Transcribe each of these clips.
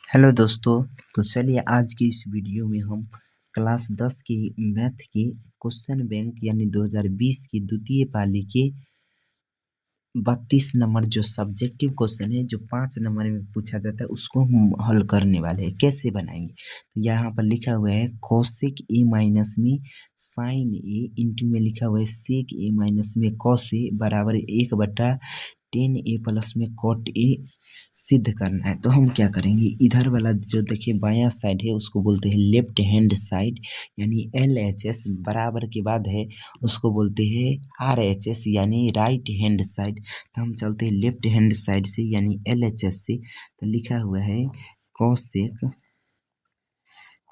Hello दोस्तों। तो चलिए आज की इस वीडियो में हम क्लास 10 की मैथ के क्वेश्चन बैंक यानी 2020 की द्वितीय पाली के 32 नंबर जो सब्जेक्टिव क्वेश्चन है जो 5 नंबर में पूछा जाता है उसको हम हल करने वाले हैं। कैसे बनाएंगे तो यहाँ पर लिखा हुआ है कोसेक ए माइनस में साइन ए इंटू में लिखा हुआ है सेक ए माइनस में कॉस ए बराबर 1/10 ए प्लस में कॉट ए सिद्ध करना है। तो हम क्या करेंगे, इधर वाला जो देखिए बायां साइड है उसको बोलते हैं लेफ्ट हैंड साइड यानी LHS, बराबर के बाद है उसको बोलते हैं RHS यानी राइट हैंड साइड। तो हम चलते हैं लेफ्ट हैंड साइड से यानी LHS से। तो लिखा हुआ है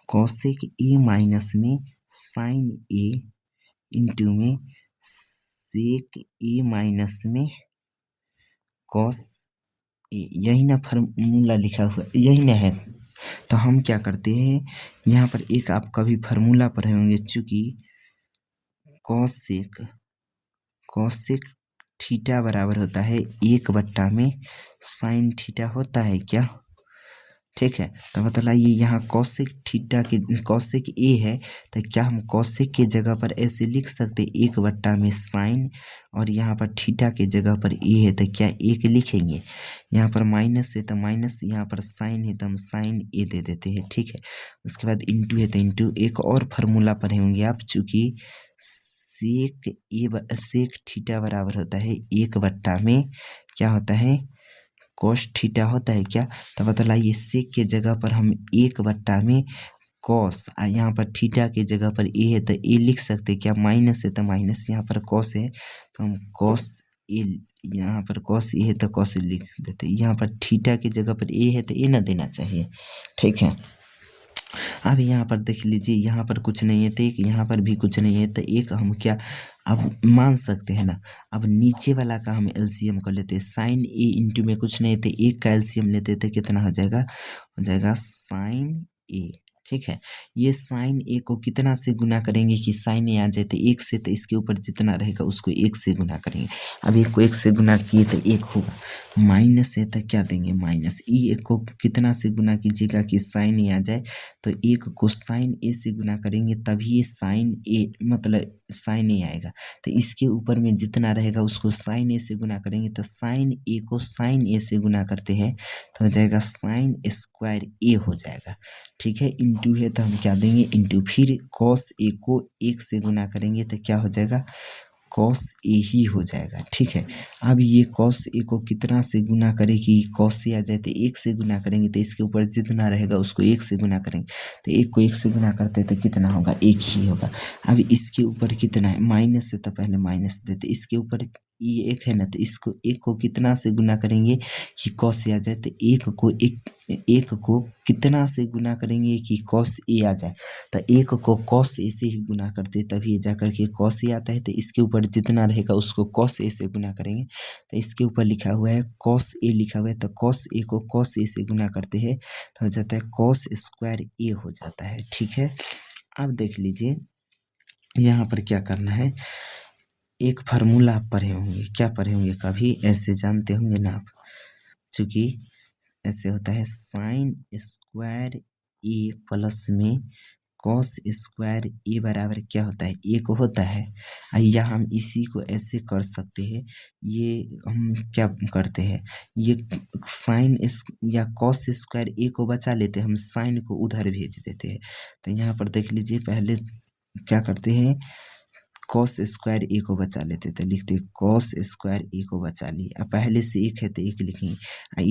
कॉसेक ए माइनस में साइन ए इंटू में सेक ए माइनस में कॉस ए, यही ना फार्मूला लिखा हुआ यही ना है। तो हम क्या करते हैं, यहाँ पर एक आप कभी फार्मूला पढ़े होंगे, चूंकि कॉसेक थीटा बराबर होता है 1/में साइन थीटा होता है क्या, ठीक है। तो बतलाइए यहाँ कॉसेक थीटा के कॉसेक ए है तो क्या हम कॉसेक के जगह पर ऐसे लिख सकते 1/ में साइन, और यहाँ पर थीटा के जगह पर ए है तो क्या 1 लिखेंगे। यहाँ पर माइनस है तो माइनस, यहाँ पर साइन है तो हम साइन ए दे देते हैं, ठीक है। उसके बाद इंटू है तो इंटू, एक और फार्मूला पढ़े होंगे आप, चूँकि सेक थीटा बराबर होता है 1/ में क्या होता है कोस थीटा होता है क्या। तो बतलाइए सेक के जगह पर हम 1/ में कॉस, यहाँ पर थीटा के जगह पर ए है तो ए लिख सकते क्या, माइनस है तो माइनस, यहाँ पर कॉस है तो हम कॉस ए, यहाँ पर कॉस ए है तो कॉस ए लिख देते, यहाँ पर थीटा की जगह पर ए है तो ए ना देना चाहिए, ठीक है। अब यहाँ पर देख लीजिए, यहाँ पर कुछ नहीं है तो एक, यहाँ पर भी कुछ नहीं है तो एक, हम क्या अब मान सकते हैं ना। अब नीचे वाला का हम LCM कर लेते हैं, साइन ए इंटू में कुछ नहीं थे, एक का LCM लेते तो कितना हो जाएगा साइन ए, ठीक है। ये साइन ए को कितना से गुना करेंगे कि साइन ए आ जाए, तो 1 से, तो इसके ऊपर जितना रहेगा उसको 1 से गुना करेंगे। अब 1 को 1 से गुना किए तो 1 होगा, माइनस है तो क्या देंगे माइनस, ई 1 को कितना से गुना कीजिएगा कि साइन ए आ जाए, तो 1 को साइन ए से गुना करेंगे तभी ये साइन ए मतलब साइन ए आएगा। तो इसके ऊपर में जितना रहेगा उसको साइन ए से गुना करेंगे, तो साइन ए को साइन ए से गुना करते हैं तो हो जाएगा साइन स्क्वायर ए हो जाएगा, ठीक है। इंटू है तो हम क्या देंगे इंटू, फिर कॉस ए को 1 से गुना करेंगे तो क्या हो जाएगा कॉस ए ही हो जाएगा, ठीक है। अब ये कॉस ए को कितना से गुना करें कि कॉस ए आ जाए, तो 1 से गुना करेंगे तो इसके ऊपर जितना रहेगा उसको 1 से गुना करेंगे, तो 1 को 1 से गुना करते तो कितना होगा 1 ही होगा। अब इसके ऊपर कितना है, माइनस है तो पहले माइनस देते, इसके ऊपर ये 1 है ना, तो इसको 1 को कितना से गुना करेंगे कि कॉस ए आ जाए, तो 1 को कितना से गुना करेंगे कि कॉस ए आ जाए, तो 1 को कॉस ए से ही गुना करते तभी जा करके कॉस ए आता है, तो इसके ऊपर जितना रहेगा उसको कॉस ए से गुना करेंगे। तो इसके ऊपर लिखा हुआ है कॉस ए लिखा हुआ है, तो कॉस ए को कॉस ए से गुना करते हैं तो हो जाता है कॉस स्क्वायर ए हो जाता है, ठीक है। अब देख लीजिए यहाँ पर क्या करना है, एक फार्मूला आप पढ़े होंगे, क्या पढ़े होंगे कभी ऐसे जानते होंगे ना आप, चूँकि ऐसे होता है साइन स्क्वायर ए प्लस में कॉस स्क्वायर ए बराबर क्या होता है 1 होता है। या हम इसी को ऐसे कर सकते हैं, ये हम क्या करते हैं, ये साइन या कॉस स्क्वायर ए को बचा लेते हैं, हम साइन को उधर भेज देते हैं। तो यहाँ पर देख लीजिए, पहले क्या करते हैं कॉस स्क्वायर ए को बचा लेते, तो लिखते कॉस स्क्वायर ए को बचा लिए, अब पहले से 1 है तो 1 लिखेंगे,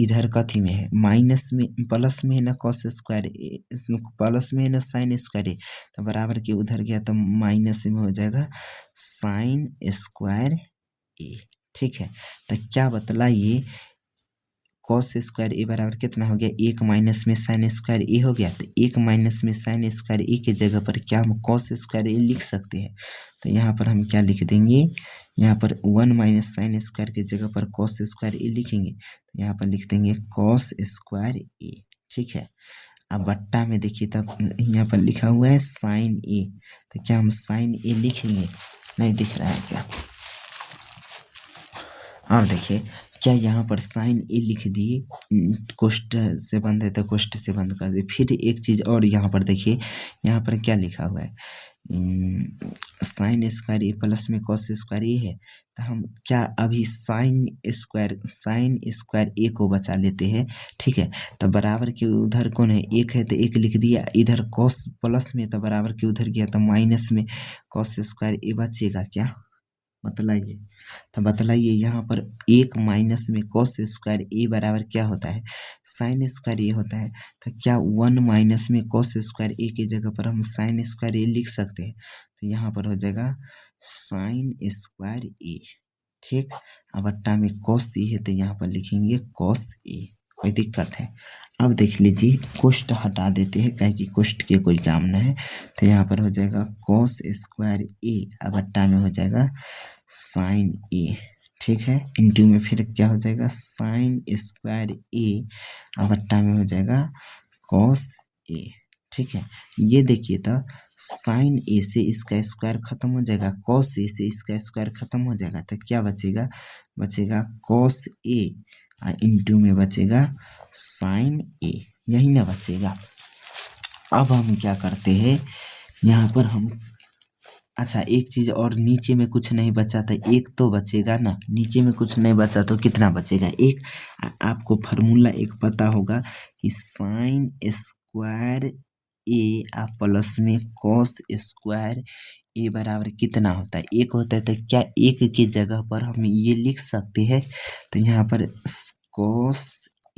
इधर कथी में है माइनस में, प्लस में है ना कॉस स्क्वायर ए, प्लस में है ना साइन स्क्वायर ए, तो बराबर के उधर गया तो माइनस में हो जाएगा साइन स्क्वायर ए, ठीक है। तो क्या बतलाइए कॉस स्क्वायर ए बराबर कितना हो गया, 1 माइनस में साइन स्क्वायर ए हो गया, तो 1 माइनस में साइन स्क्वायर ए के जगह पर क्या हम कॉस स्क्वायर ए लिख सकते हैं। तो यहाँ पर हम क्या लिख देंगे, यहाँ पर 1 माइनस साइन स्क्वायर के जगह पर कॉस स्क्वायर ए लिखेंगे, तो यहाँ पर लिख देंगे कॉस स्क्वायर ए, ठीक है। अब बट्टा में देखिए तब यहाँ पर लिखा हुआ है साइन ए, तो क्या हम साइन ए लिखेंगे, नहीं दिख रहा है क्या। अब देखिए क्या यहाँ पर साइन ए लिख दिए, कोष्ठ से बंद है तो कोष्ठ से बंद कर दिए। फिर एक चीज़ और यहाँ पर देखिए, यहाँ पर क्या लिखा हुआ है, साइन स्क्वायर ए प्लस में कॉस स्क्वायर ए है, तो हम क्या अभी साइन स्क्वायर ए को बचा लेते हैं, ठीक है। तो बराबर के उधर कौन है, एक है, तो एक लिख दिया, इधर कॉस प्लस में, तो बराबर के उधर गया तो माइनस में कॉस स्क्वायर ए बचेगा क्या, बतलाइए। तो बतलाइए यहाँ पर एक माइनस में कॉस स्क्वायर ए बराबर क्या होता है, साइन स्क्वायर ए होता है। तो क्या 1 माइनस में कॉस स्क्वायर ए की जगह पर हम साइन स्क्वायर ए लिख सकते हैं, तो यहाँ पर हो जाएगा साइन स्क्वायर ए, ठीक। अब बट्टा में कॉस ए है तो यहाँ पर लिखेंगे कॉस ए, कोई दिक्कत है। अब देख लीजिए कोष्ठ हटा देते हैं, क्या कि कोष्ठ के कोई काम ना है, तो यहाँ पर हो जाएगा कॉस स्क्वायर ए, अब बट्टा में हो जाएगा साइन ए, ठीक है। इंटू में फिर क्या हो जाएगा साइन स्क्वायर ए, अब बट्टा में हो जाएगा कॉस ए, ठीक है। ये देखिए तो साइन ए से इसका स्क्वायर खत्म हो जाएगा, कॉस ए से इसका स्क्वायर खत्म हो जाएगा, तो क्या बचेगा, बचेगा कॉस ए, इंटू में बचेगा साइन ए, यही ना बचेगा। अब हम क्या करते हैं, यहाँ पर हम, अच्छा एक चीज़ और, नीचे में कुछ नहीं बचा था, एक तो बचेगा ना, नीचे में कुछ नहीं बचा तो कितना बचेगा एक। आपको फार्मूला एक पता होगा कि साइन स्क्वायर ए प्लस में कॉस स्क्वायर ए बराबर कितना होता है, एक होता है। तो क्या एक की जगह पर हम ये लिख सकते हैं, तो यहाँ पर कॉस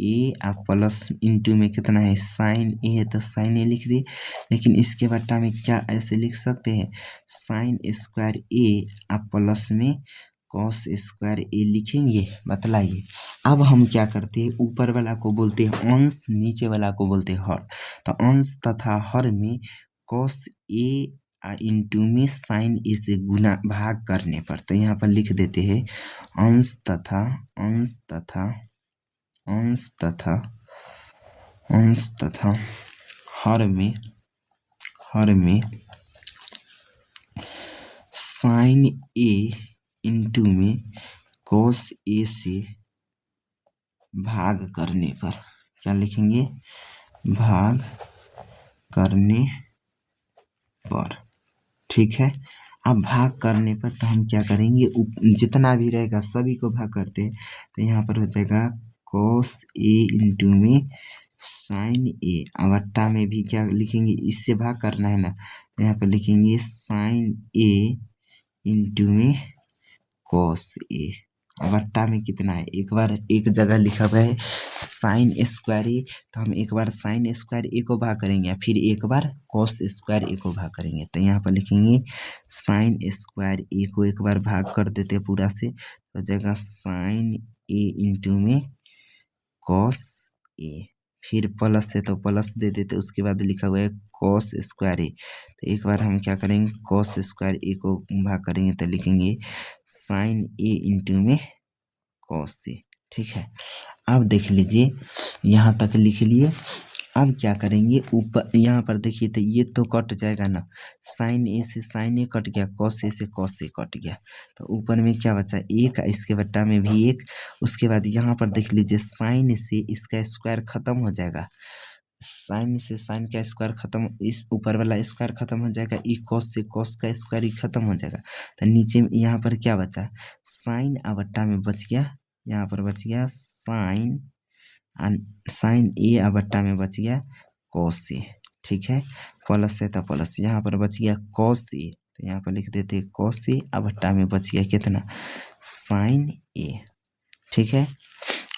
ए प्लस इंटू में कितना है साइन ए है, तो साइन ए लिख दिए। लेकिन इसके बट्टा में क्या ऐसे लिख सकते हैं, साइन स्क्वायर ए प्लस में कॉस स्क्वायर ए लिखेंगे, बतलाइए। अब हम क्या करते हैं, ऊपर वाला को बोलते हैं अंश, नीचे वाला को बोलते हैं हर। तो अंश तथा हर में कॉस ए इंटू में साइन ए से गुना भाग करने पर, तो यहाँ पर लिख देते हैं अंश तथा अंश तथा अंश तथा अंश तथा हर में साइन ए इंटू में कॉस ए से भाग करने पर, क्या लिखेंगे, भाग करने पर, ठीक है। अब भाग करने पर तो हम क्या करेंगे, जितना भी रहेगा सभी को भाग करते हैं, तो यहाँ पर हो जाएगा कॉस ए इंटू में साइन ए, अवट्टा में भी क्या लिखेंगे, इससे भाग करना है ना, तो यहाँ पर लिखेंगे साइन ए इंटू में कॉस ए, बट्टा में कितना है, एक बार एक जगह लिखा हुआ है साइन स्क्वायर ए, तो हम एक बार साइन स्क्वायर ए को भाग करेंगे, फिर एक बार कॉस स्क्वायर ए को भाग करेंगे, तो यहाँ पर लिखेंगे साइन स्क्वायर ए को एक बार भाग कर देते हैं पूरा से, तो जगह साइन ए इंटू में कॉस ए, फिर प्लस है तो प्लस दे देते, उसके बाद लिखा हुआ है कॉस स्क्वायर ए, तो एक बार हम क्या करेंगे कॉस स्क्वायर ए को भाग करेंगे तो लिखेंगे साइन ए इंटू में कॉस ए, ठीक है। अब देख लीजिए यहाँ तक लिख लिए। अब क्या करेंगे, ऊपर यहाँ पर देखिए तो ये तो कट जाएगा ना, साइन ए से साइन ए कट गया, कॉस ए से कॉस ए कट गया, तो ऊपर में क्या बचा एक, इसके बट्टा में भी एक। उसके बाद यहाँ पर देख लीजिए साइन से इसका स्क्वायर खत्म हो जाएगा, साइन से साइन का स्क्वायर खत्म, इस ऊपर वाला स्क्वायर खत्म हो जाएगा, ई कॉस से कॉस का स्क्वायर ही खत्म हो जाएगा, तो नीचे में यहाँ पर क्या बचा, साइन बट्टा में बच गया, यहाँ पर बच गया साइन ए बट्टा में बच गया कॉस ए, ठीक है। प्लस है तो प्लस, यहाँ पर बच गया कॉस ए, तो यहाँ पर लिख देते कॉस ए, बट्टा में बच गया कितना साइन ए, ठीक है।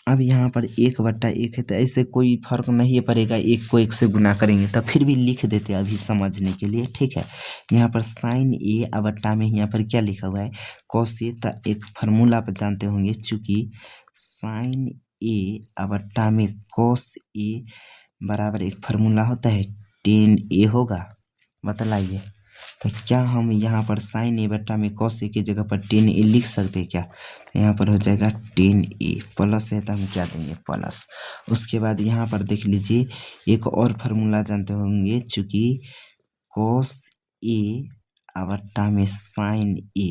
अब यहाँ पर 1/1 है, तो ऐसे कोई फर्क नहीं पड़ेगा, एक को एक से गुना करेंगे तो फिर भी लिख देते अभी समझने के लिए, ठीक है। यहाँ पर साइन ए बट्टा में यहाँ पर क्या लिखा हुआ है कॉस ए, तो एक फार्मूला आप जानते होंगे, चूँकि साइन ए बट्टा में कॉस ए बराबर एक फार्मूला होता है टेन ए होगा, बतलाइए। तो क्या हम यहाँ पर साइन ए बट्टा में कॉस ए की जगह पर टेन ए लिख सकते हैं क्या, यहाँ पर हो जाएगा टेन ए, प्लस है तो हम क्या देंगे प्लस। उसके बाद यहाँ पर देख लीजिए एक और फार्मूला जानते होंगे, चूँकि कॉस ए बट्टा में साइन ए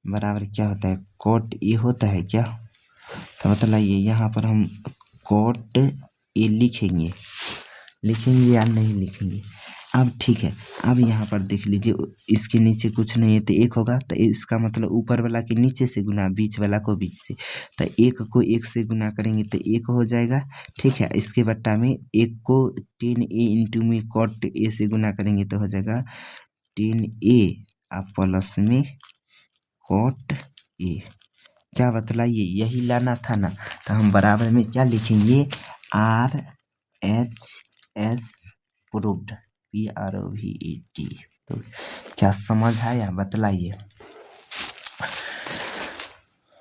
बराबर क्या होता है कॉट ए होता है क्या, तो बतलाइए यहाँ पर हम कॉट ए लिखेंगे या नहीं लिखेंगे। अब ठीक है, अब यहाँ पर देख लीजिए इसके नीचे कुछ नहीं है तो एक होगा, तो इसका मतलब ऊपर वाला के नीचे से गुना बीच वाला को बीच से, तो एक को एक से गुना करेंगे तो एक हो जाएगा। ठीक है, इसके बट्टा में एक को 10a इंटू में कॉट ए से गुना करेंगे तो हो जाएगा 10a आप प्लस में कॉट ए। क्या बतलाइए, यही लाना था ना, तो हम बराबर में क्या लिखेंगे, RHS प्रूव्ड, PROVED। तो क्या समझ आया बतलाइए।